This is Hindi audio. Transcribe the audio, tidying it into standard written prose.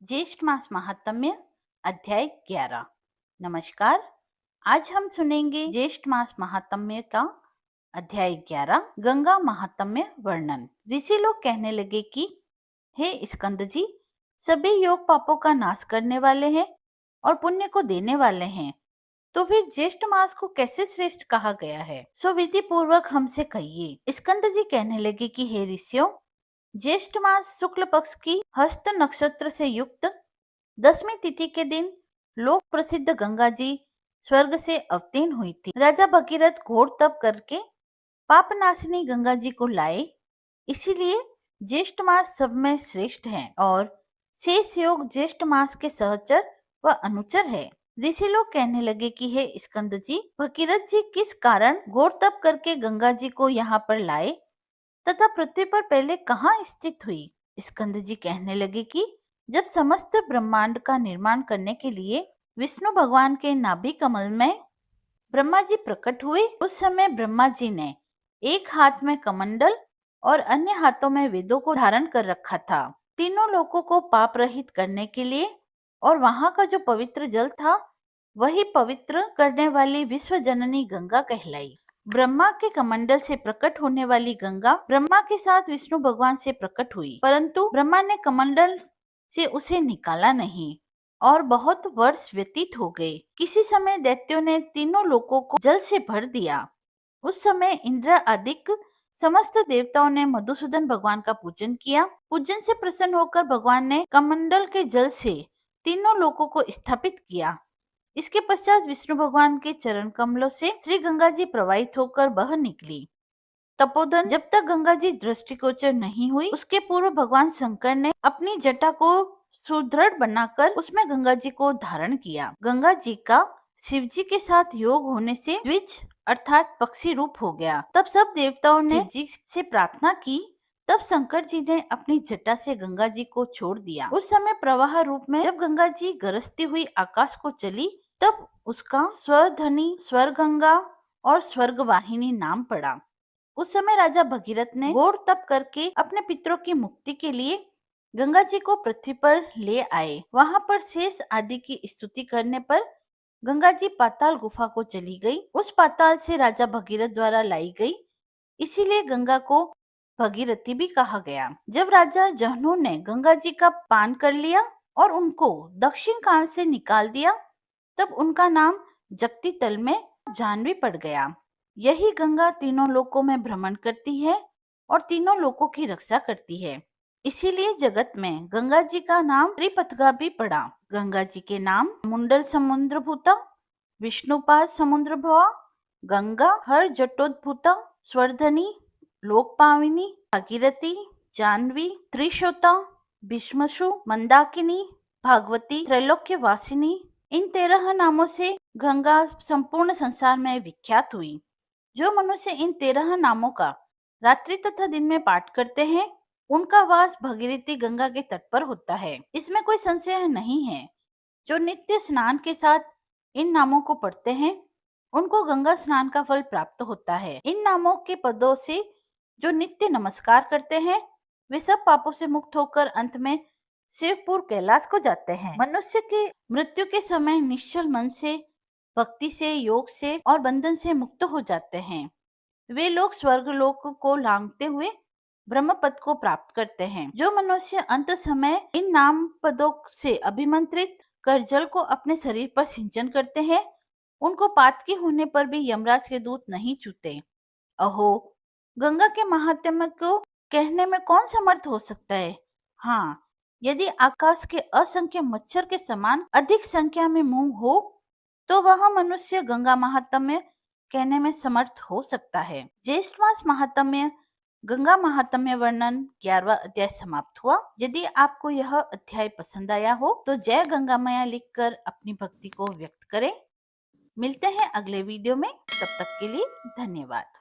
ज्येष्ठ मास महात्म्य अध्याय 11। नमस्कार। आज हम सुनेंगे ज्येष्ठ मास महात्म्य का अध्याय 11, गंगा महात्म्य वर्णन। ऋषि लोग कहने लगे कि हे स्कंद जी, सभी योग पापों का नाश करने वाले हैं और पुण्य को देने वाले हैं, तो फिर ज्येष्ठ मास को कैसे श्रेष्ठ कहा गया है? सो विधि पूर्वक हमसे कहिए। स्कंद जी कहने लगे कि हे ऋषियों, ज्येष्ठ मास शुक्ल पक्ष की हस्त नक्षत्र से युक्त 10वीं तिथि के दिन लोक प्रसिद्ध गंगा जी स्वर्ग से अवतीर्ण हुई थी। राजा भगीरथ घोर तप करके पापनाशिनी गंगा जी को लाए, इसीलिए ज्येष्ठ मास सब में श्रेष्ठ है और शेष योग ज्येष्ठ मास के सहचर व अनुचर है। ऋषि लोग कहने लगे कि हे स्कंद जी, भगीरथ जी किस कारण घोर तप करके गंगा जी को यहाँ पर लाए तथा पृथ्वी पर पहले कहाँ स्थित हुई? स्कंद जी कहने लगे कि जब समस्त ब्रह्मांड का निर्माण करने के लिए विष्णु भगवान के नाभि कमल में ब्रह्मा जी प्रकट हुए, उस समय ब्रह्मा जी ने एक हाथ में कमंडल और अन्य हाथों में वेदों को धारण कर रखा था। तीनों लोगों को पाप रहित करने के लिए और वहां का जो पवित्र जल था वही पवित्र करने वाली विश्व जननी गंगा कहलाई। ब्रह्मा के कमंडल से प्रकट होने वाली गंगा ब्रह्मा के साथ विष्णु भगवान से प्रकट हुई, परंतु ब्रह्मा ने कमंडल से उसे निकाला नहीं और बहुत वर्ष व्यतीत हो गए। किसी समय दैत्यों ने तीनों लोकों को जल से भर दिया। उस समय इंद्र आदिक समस्त देवताओं ने मधुसूदन भगवान का पूजन किया। पूजन से प्रसन्न होकर भगवान ने कमंडल के जल से तीनों लोकों को स्थापित किया। इसके पश्चात विष्णु भगवान के चरण कमलों से श्री गंगा जी प्रवाहित होकर बह निकली। तपोधन जब तक गंगा जी दृष्टिगोचर नहीं हुई, उसके पूर्व भगवान शंकर ने अपनी जटा को सुदृढ़ बनाकर उसमें गंगा जी को धारण किया। गंगा जी का शिव जी के साथ योग होने से द्विज अर्थात पक्षी रूप हो गया। तब सब देवताओं ने शिव जी से प्रार्थना की। तब शंकर जी ने अपनी जटा से गंगा जी को छोड़ दिया। उस समय प्रवाह रूप में जब गंगा जी गरजती हुई आकाश को चली, तब उसका स्वरधनी, स्वरगंगा और स्वर्गवाहिनी नाम पड़ा। उस समय राजा भगीरथ ने घोर तप करके अपने पितरों की मुक्ति के लिए गंगा जी को पृथ्वी पर ले आए। वहां पर शेष आदि की स्तुति करने पर गंगा जी पाताल गुफा को चली गई। उस पाताल से राजा भगीरथ द्वारा लाई गई, इसीलिए गंगा को भगीरथी भी कहा गया। जब राजा जहनु ने गंगा जी का पान कर लिया और उनको दक्षिण कान से निकाल दिया, तब उनका नाम जगती तल में जाह्नवी पड़ गया। यही गंगा तीनों लोकों में भ्रमण करती है और तीनों लोकों की रक्षा करती है, इसीलिए जगत में गंगा जी का नाम त्रिपथगा भी पड़ा। गंगा जी के नाम मुंडल समुद्र भूता, विष्णुपाद समुद्र भवा, गंगा हर जटोद्भूता, स्वर्धनी, लोकपाविनी, भागीरथी, जाह्नवी, त्रिशोता, भीष्मशु, मंदाकिनी, भागवती, त्रैलोक्य वासिनी, इन 13 नामों से गंगा संपूर्ण संसार में विख्यात हुई। जो मनुष्य इन 13 नामों का रात्रि तथा दिन में पाठ करते हैं, उनका वास भगीरथी गंगा के तट पर होता है। इसमें कोई संशय नहीं है। जो नित्य स्नान के साथ इन नामों को पढ़ते हैं, उनको गंगा स्नान का फल प्राप्त होता है। इन नामों के पदों से जो नित्य नमस्कार करते हैं, वे सब पापों से मुक्त होकर अंत में शिवपुर कैलाश को जाते हैं। मनुष्य के मृत्यु के समय निश्चल मन से, भक्ति से, योग से और बंधन से मुक्त हो जाते हैं। वे लोग स्वर्ग लोक को लांघते हुए ब्रह्म पद को प्राप्त करते हैं। जो मनुष्य अंत समय इन नाम पदों से अभिमंत्रित कर जल को अपने शरीर पर सिंचन करते हैं, उनको पातकी होने पर भी यमराज के दूत नहीं छूते। अहो, गंगा के महात्म्य को कहने में कौन समर्थ हो सकता है? हाँ, यदि आकाश के असंख्य मच्छर के समान अधिक संख्या में मुंह हो, तो वह मनुष्य गंगा महात्म्य कहने में समर्थ हो सकता है। ज्येष्ठ मास महात्म्य गंगा महात्म्य वर्णन 11वां अध्याय समाप्त हुआ। यदि आपको यह अध्याय पसंद आया हो तो जय गंगा मैया लिखकर अपनी भक्ति को व्यक्त करें। मिलते हैं अगले वीडियो में, तब तक के लिए धन्यवाद।